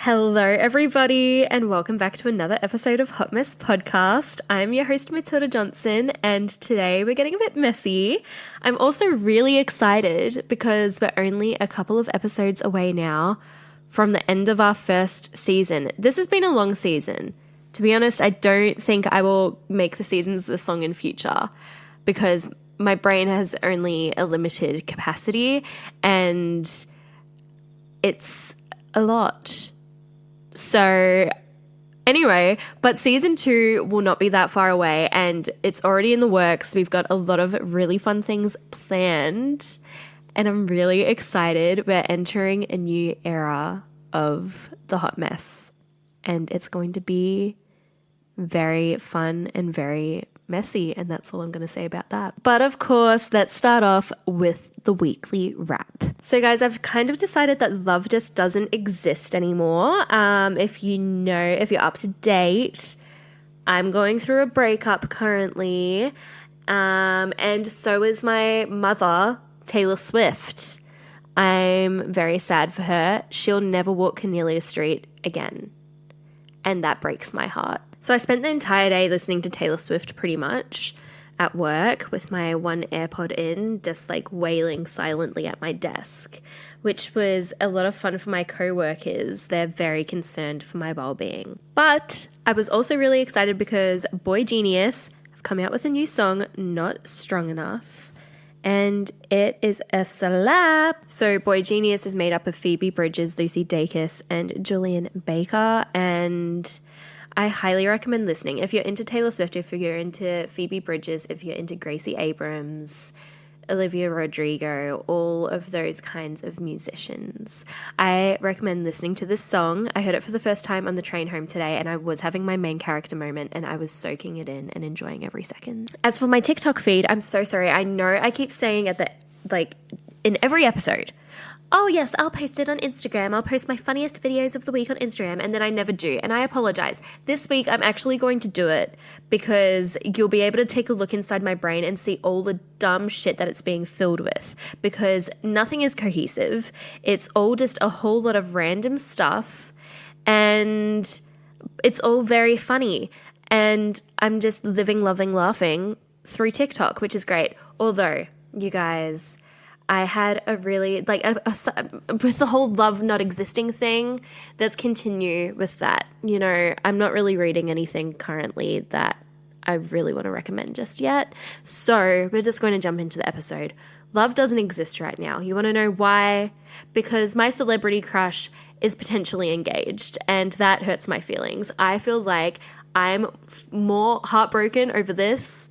Hello, everybody, and welcome back to another episode of Hot Mess Podcast. I'm your host, Matilda Johnson, and today we're getting a bit messy. I'm also really excited because we're only a couple of episodes away now from the end of our first season. This has been a long season. To be honest, I don't think I will make the seasons this long in future because my brain has only a limited capacity and it's a lot. So anyway, but season 2 will not be that far away and it's already in the works. We've got a lot of really fun things planned and I'm really excited. We're entering a new era of the Hot Mess and it's going to be very fun and very messy, and that's all I'm going to say about that. But of course, let's start off with the weekly wrap. So guys, I've kind of decided that love just doesn't exist anymore. If you're up to date, I'm going through a breakup currently, and so is my mother, Taylor Swift. I'm very sad for her. She'll never walk Cornelia Street again, and that breaks my heart. So I spent the entire day listening to Taylor Swift pretty much at work with my one AirPod in, just like wailing silently at my desk, which was a lot of fun for my co-workers. They're very concerned for my well-being. But I was also really excited because Boy Genius have come out with a new song, Not Strong Enough, and it is a slap. So Boy Genius is made up of Phoebe Bridgers, Lucy Dacus, and Julian Baker, and I highly recommend listening. If you're into Taylor Swift, if you're into Phoebe Bridgers, if you're into Gracie Abrams, Olivia Rodrigo, all of those kinds of musicians, I recommend listening to this song. I heard it for the first time on the train home today and I was having my main character moment and I was soaking it in and enjoying every second. As for my TikTok feed, I'm so sorry. I know I keep saying in every episode, oh yes, I'll post it on Instagram. I'll post my funniest videos of the week on Instagram, and then I never do, and I apologize. This week I'm actually going to do it because you'll be able to take a look inside my brain and see all the dumb shit that it's being filled with, because nothing is cohesive. It's all just a whole lot of random stuff, and it's all very funny, and I'm just living, loving, laughing through TikTok, which is great. Although, you guys, I had a really, with the whole love not existing thing, let's continue with that. You know, I'm not really reading anything currently that I really want to recommend just yet. So we're just going to jump into the episode. Love doesn't exist right now. You want to know why? Because my celebrity crush is potentially engaged and that hurts my feelings. I feel like I'm more heartbroken over this.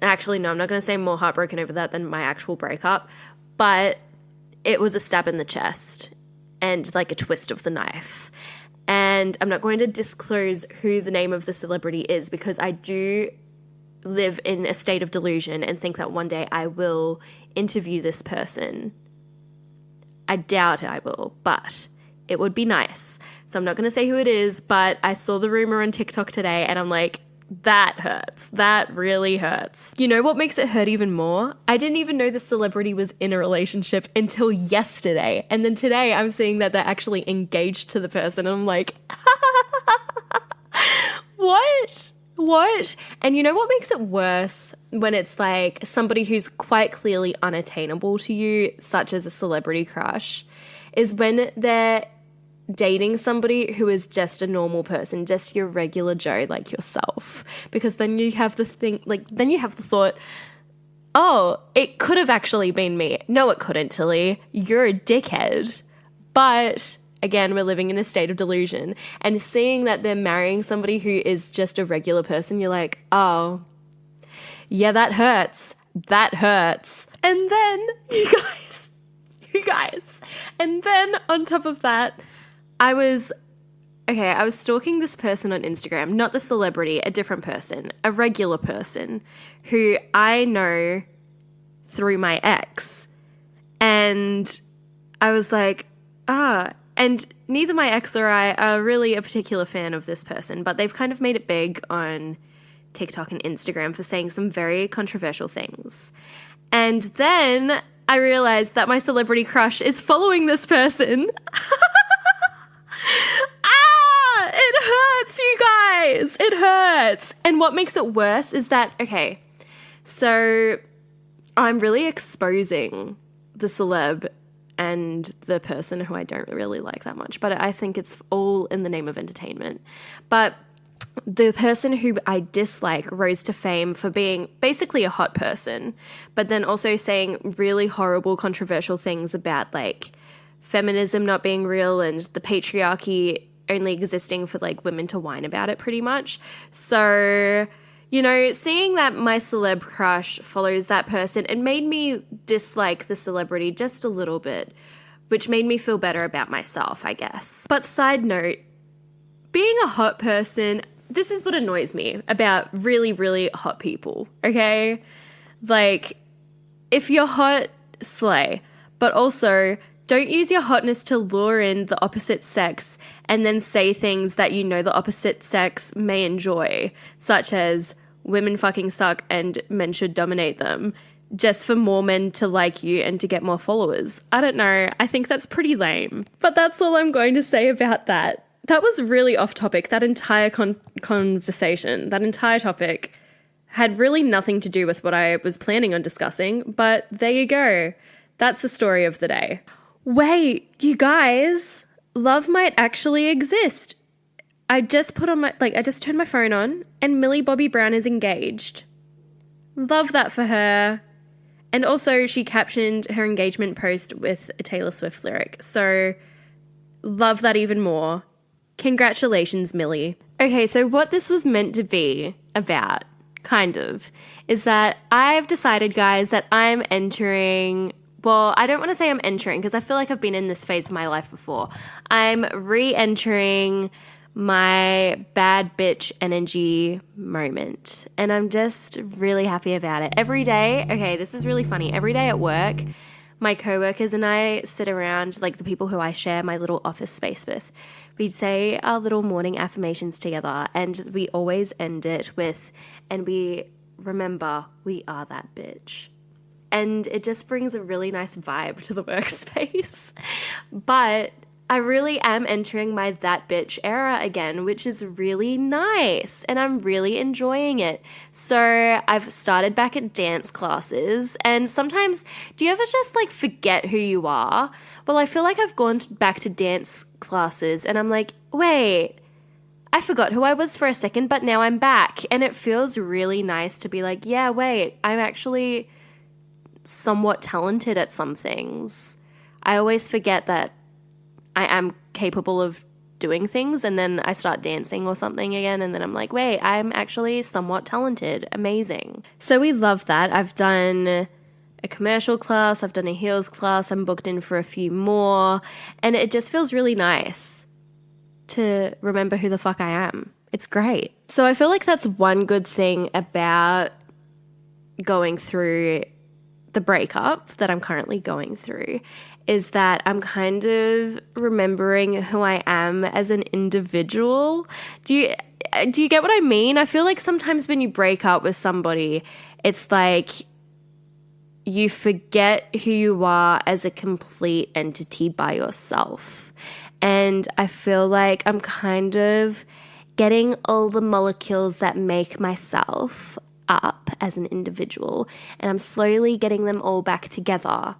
Actually, no, I'm not going to say more heartbroken over that than my actual breakup, but it was a stab in the chest and like a twist of the knife. And I'm not going to disclose who the name of the celebrity is because I do live in a state of delusion and think that one day I will interview this person. I doubt I will, but it would be nice. So I'm not going to say who it is, but I saw the rumor on TikTok today and I'm like, that hurts. That really hurts. You know what makes it hurt even more? I didn't even know the celebrity was in a relationship until yesterday. And then today I'm seeing that they're actually engaged to the person. And I'm like, what? And you know what makes it worse when it's like somebody who's quite clearly unattainable to you, such as a celebrity crush, is when they're dating somebody who is just a normal person, just your regular Joe like yourself. Because then you have the thought, oh, it could have actually been me. No, it couldn't, Tilly. You're a dickhead. But again, we're living in a state of delusion. And seeing that they're marrying somebody who is just a regular person, you're like, oh, yeah, that hurts. That hurts. And then, you guys, and then on top of that, I was stalking this person on Instagram, not the celebrity, a different person, a regular person who I know through my ex. And I was like, and neither my ex or I are really a particular fan of this person, but they've kind of made it big on TikTok and Instagram for saying some very controversial things. And then I realized that my celebrity crush is following this person. guys. It hurts. And what makes it worse is that, okay, so I'm really exposing the celeb and the person who I don't really like that much, but I think it's all in the name of entertainment. But the person who I dislike rose to fame for being basically a hot person, but then also saying really horrible, controversial things about like feminism not being real and the patriarchy only existing for like women to whine about it pretty much. So, you know, seeing that my celeb crush follows that person, it made me dislike the celebrity just a little bit, which made me feel better about myself, I guess. But side note, being a hot person, this is what annoys me about really, really hot people, okay? Like, if you're hot, slay. But also, don't use your hotness to lure in the opposite sex and then say things that you know the opposite sex may enjoy, such as women fucking suck and men should dominate them, just for more men to like you and to get more followers. I don't know. I think that's pretty lame. But that's all I'm going to say about that. That was really off topic. That entire conversation, that entire topic had really nothing to do with what I was planning on discussing, but there you go. That's the story of the day. Wait, you guys, love might actually exist. I just turned my phone on and Millie Bobby Brown is engaged. Love that for her. And also she captioned her engagement post with a Taylor Swift lyric. So love that even more. Congratulations, Millie. Okay, so what this was meant to be about, kind of, is that I've decided, guys, that I'm entering... Well, I don't want to say I'm entering because I feel like I've been in this phase of my life before. I'm re-entering my bad bitch energy moment. And I'm just really happy about it. Every day, okay, this is really funny. Every day at work, my coworkers and I sit around, like the people who I share my little office space with. We say our little morning affirmations together and we always end it with, and we remember we are that bitch. And it just brings a really nice vibe to the workspace. But I really am entering my that bitch era again, which is really nice. And I'm really enjoying it. So I've started back at dance classes. And sometimes, do you ever just like forget who you are? Well, I feel like I've gone back to dance classes and I'm like, wait, I forgot who I was for a second, but now I'm back. And it feels really nice to be like, yeah, wait, I'm actually somewhat talented at some things. I always forget that I am capable of doing things, and then I start dancing or something again, and then I'm like, wait, I'm actually somewhat talented. Amazing. So we love that. I've done a commercial class, I've done a heels class, I'm booked in for a few more, and it just feels really nice to remember who the fuck I am. It's great. So I feel like that's one good thing about going through the breakup that I'm currently going through, is that I'm kind of remembering who I am as an individual. Do you get what I mean? I feel like sometimes when you break up with somebody, it's like you forget who you are as a complete entity by yourself. And I feel like I'm kind of getting all the molecules that make myself up as an individual, and I'm slowly getting them all back together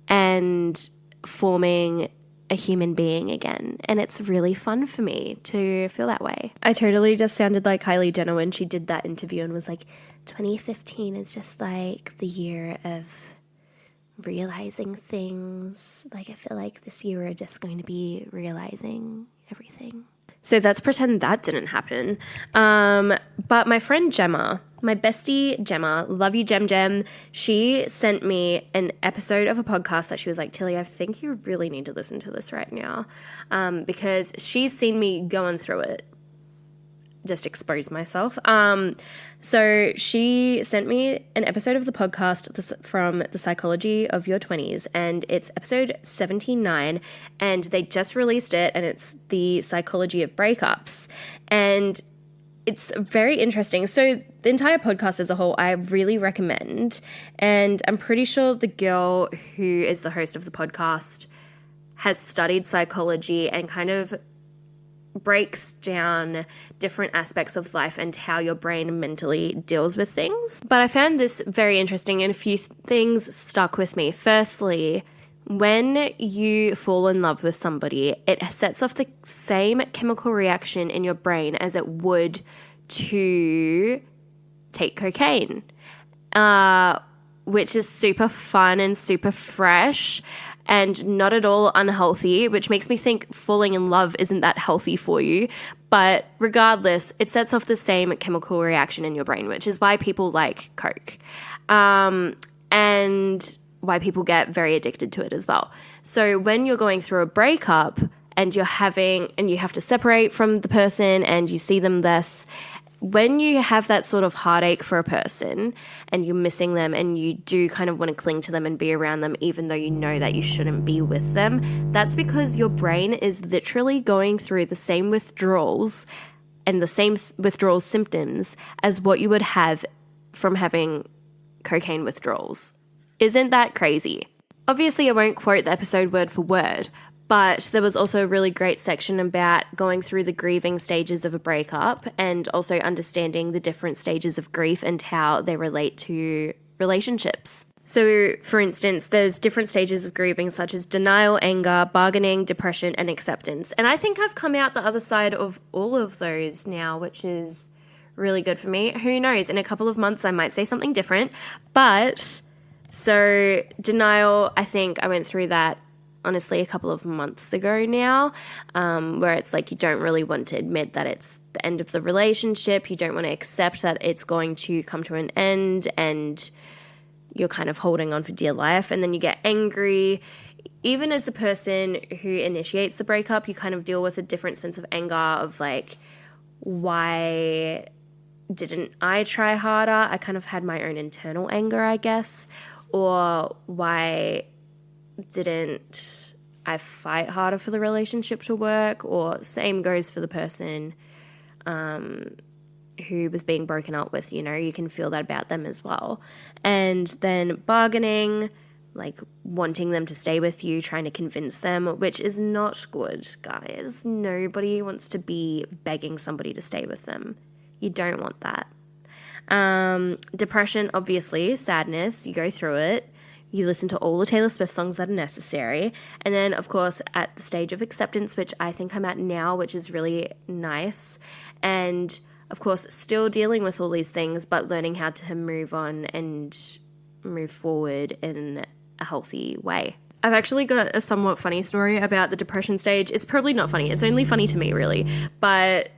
and forming a human being again. And it's really fun for me to feel that way. I totally just sounded like Kylie Jenner when she did that interview and was like, 2015 is just like the year of realizing things. Like, I feel like this year we're just going to be realizing everything. So let's pretend that didn't happen. But my friend Gemma, my bestie Gemma, love you Gem, she sent me an episode of a podcast that she was like, Tilly, I think you really need to listen to this right now, because she's seen me going through it. Just expose myself. So she sent me an episode of the podcast from The Psychology of Your 20s, and it's episode 79, and they just released it, and it's The Psychology of Breakups, and it's very interesting. So the entire podcast as a whole, I really recommend, and I'm pretty sure the girl who is the host of the podcast has studied psychology and kind of breaks down different aspects of life and how your brain mentally deals with things. But I found this very interesting, and a few things stuck with me. Firstly, when you fall in love with somebody, it sets off the same chemical reaction in your brain as it would to take cocaine, which is super fun and super fresh and not at all unhealthy, which makes me think falling in love isn't that healthy for you. But regardless, it sets off the same chemical reaction in your brain, which is why people like Coke. And why people get very addicted to it as well. So when you're going through a breakup and you have to separate from the person and you see them less, when you have that sort of heartache for a person and you're missing them and you do kind of want to cling to them and be around them even though you know that you shouldn't be with them, that's because your brain is literally going through the same withdrawals and the same withdrawal symptoms as what you would have from having cocaine withdrawals. Isn't that crazy? Obviously, I won't quote the episode word for word, but there was also a really great section about going through the grieving stages of a breakup and also understanding the different stages of grief and how they relate to relationships. So, for instance, there's different stages of grieving such as denial, anger, bargaining, depression, and acceptance. And I think I've come out the other side of all of those now, which is really good for me. Who knows? In a couple of months, I might say something different, but... So denial, I think I went through that honestly a couple of months ago now, where it's like you don't really want to admit that it's the end of the relationship. You don't want to accept that it's going to come to an end and you're kind of holding on for dear life. And then you get angry. Even as the person who initiates the breakup, you kind of deal with a different sense of anger of like, why didn't I try harder? I kind of had my own internal anger, I guess. Or why didn't I fight harder for the relationship to work? Or same goes for the person who was being broken up with, you can feel that about them as well. And then bargaining, like wanting them to stay with you, trying to convince them, which is not good, guys. Nobody wants to be begging somebody to stay with them. You don't want that. Depression, obviously, sadness, you go through it. You listen to all the Taylor Swift songs that are necessary. And then, of course, at the stage of acceptance, which I think I'm at now, which is really nice. And, of course, still dealing with all these things, but learning how to move on and move forward in a healthy way. I've actually got a somewhat funny story about the depression stage. It's probably not funny. It's only funny to me, really. But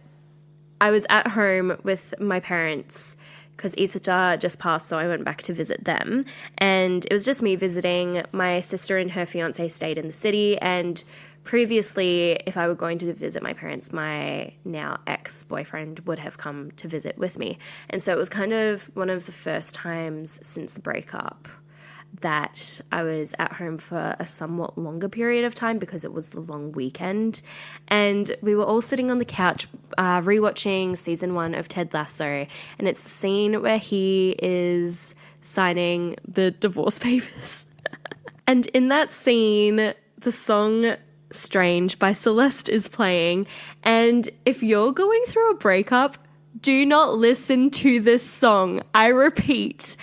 I was at home with my parents because Easter just passed, so I went back to visit them. And it was just me visiting. My sister and her fiancé stayed in the city. And previously, if I were going to visit my parents, my now ex-boyfriend would have come to visit with me. And so it was kind of one of the first times since the breakup that I was at home for a somewhat longer period of time because it was the long weekend. And we were all sitting on the couch rewatching season 1 of Ted Lasso. And it's the scene where he is signing the divorce papers. And in that scene, the song Strange by Celeste is playing. And if you're going through a breakup, do not listen to this song. I repeat,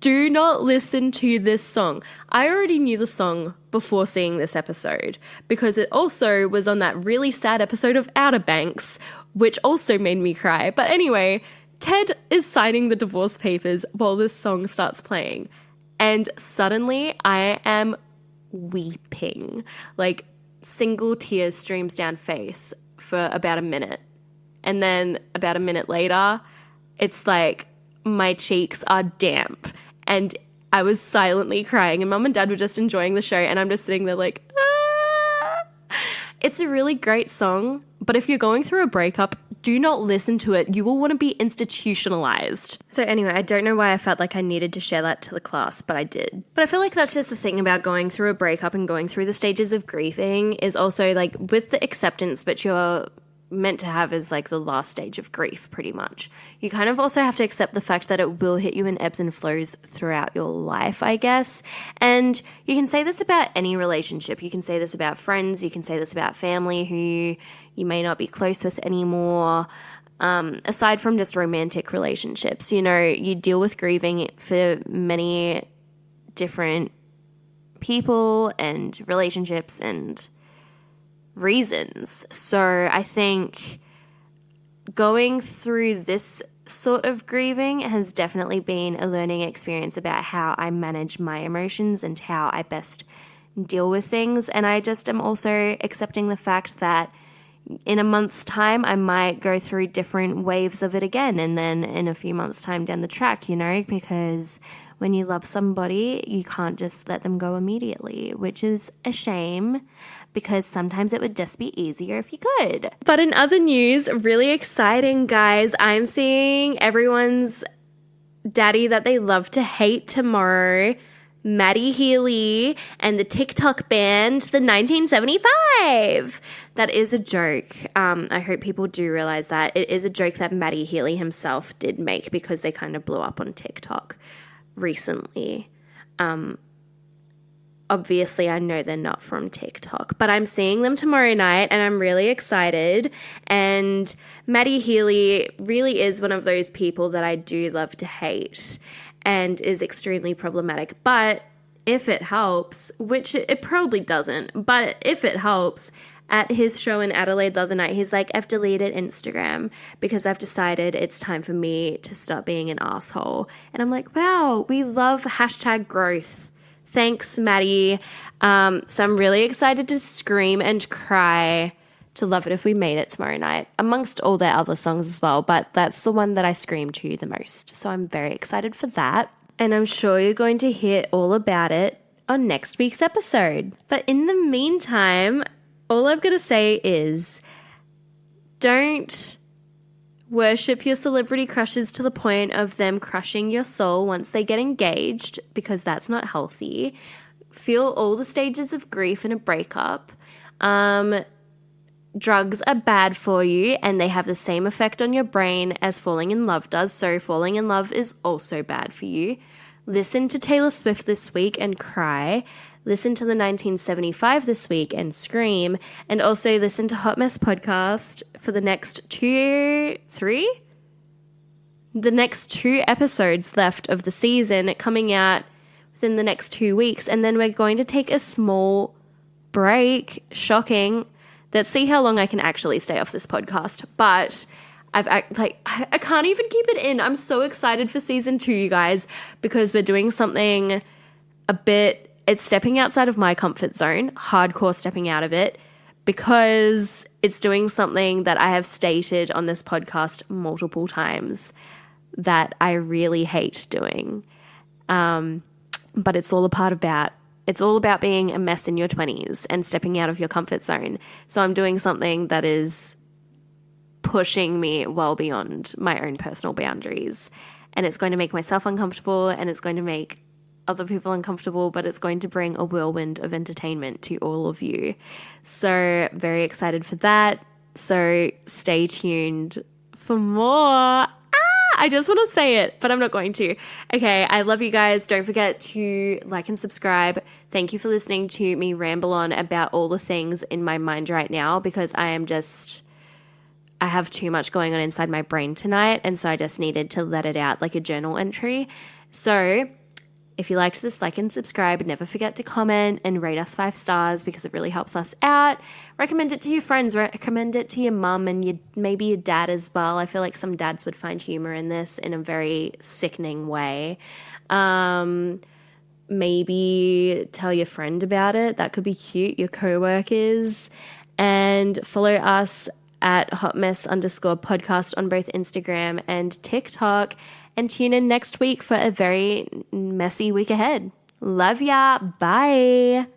do not listen to this song. I already knew the song before seeing this episode because it also was on that really sad episode of Outer Banks, which also made me cry. But anyway, Ted is signing the divorce papers while this song starts playing. And suddenly I am weeping. Like single tear streams down face for about a minute. And then about a minute later, it's like my cheeks are damp and I was silently crying and mum and dad were just enjoying the show and I'm just sitting there like, ah. It's a really great song, but if you're going through a breakup, do not listen to it. You will want to be institutionalized. So anyway, I don't know why I felt like I needed to share that to the class, but I did. But I feel like that's just the thing about going through a breakup and going through the stages of grieving is also like with the acceptance, but you're meant to have as like the last stage of grief, pretty much. You kind of also have to accept the fact that it will hit you in ebbs and flows throughout your life, I guess. And you can say this about any relationship. You can say this about friends. You can say this about family who you may not be close with anymore. Aside from just romantic relationships, you know, you deal with grieving for many different people and relationships and reasons. So I think going through this sort of grieving has definitely been a learning experience about how I manage my emotions and how I best deal with things. And I just am also accepting the fact that in a month's time, I might go through different waves of it again. And then in a few months' time down the track, you know, because when you love somebody, you can't just let them go immediately, which is a shame because sometimes it would just be easier if you could. But in other news, really exciting, guys. I'm seeing everyone's daddy that they love to hate tomorrow, Maddie Healy, and the TikTok band, the 1975. That is a joke. I hope people do realize that. It is a joke that Maddie Healy himself did make because they kind of blew up on TikTok recently. Obviously, I know they're not from TikTok, but I'm seeing them tomorrow night and I'm really excited. And Maddie Healy really is one of those people that I do love to hate and is extremely problematic. But if it helps, which it probably doesn't, but if it helps, at his show in Adelaide the other night, he's like, I've deleted Instagram because I've decided it's time for me to stop being an asshole. And I'm like, wow, we love #growth. Thanks, Maddie. So I'm really excited to scream and cry to Love It If We Made It tomorrow night, amongst all their other songs as well. But that's the one that I scream to the most. So I'm very excited for that. And I'm sure you're going to hear all about it on next week's episode. But in the meantime, all I've got to say is don't worship your celebrity crushes to the point of them crushing your soul once they get engaged, because that's not healthy. Feel all the stages of grief in a breakup. Drugs are bad for you and they have the same effect on your brain as falling in love does. So falling in love is also bad for you. Listen to Taylor Swift this week and cry. Listen to the 1975 this week and scream. And also listen to Hot Mess Podcast for the next two episodes left of the season, coming out within the next 2 weeks. And then we're going to take a small break. Shocking. Let's see how long I can actually stay off this podcast. But I can't even keep it in. I'm so excited for season 2, you guys, because we're doing something it's stepping outside of my comfort zone, hardcore stepping out of it, because it's doing something that I have stated on this podcast multiple times that I really hate doing. But it's all about being a mess in your 20s and stepping out of your comfort zone. So I'm doing something that is pushing me well beyond my own personal boundaries. And it's going to make myself uncomfortable and it's going to make other people uncomfortable, but it's going to bring a whirlwind of entertainment to all of you. So very excited for that. So stay tuned for more. I just want to say it, but I'm not going to. Okay, I love you guys. Don't forget to like and subscribe. Thank you for listening to me ramble on about all the things in my mind right now, because I have too much going on inside my brain tonight, and so I just needed to let it out like a journal entry. So if you liked this, like and subscribe. Never forget to comment and rate us 5 stars because it really helps us out. Recommend it to your friends. Recommend it to your mum and maybe your dad as well. I feel like some dads would find humor in this in a very sickening way. Maybe tell your friend about it. That could be cute. Your co-workers. And follow us at hotmess_podcast on both Instagram and TikTok. And tune in next week for a very messy week ahead. Love ya. Bye.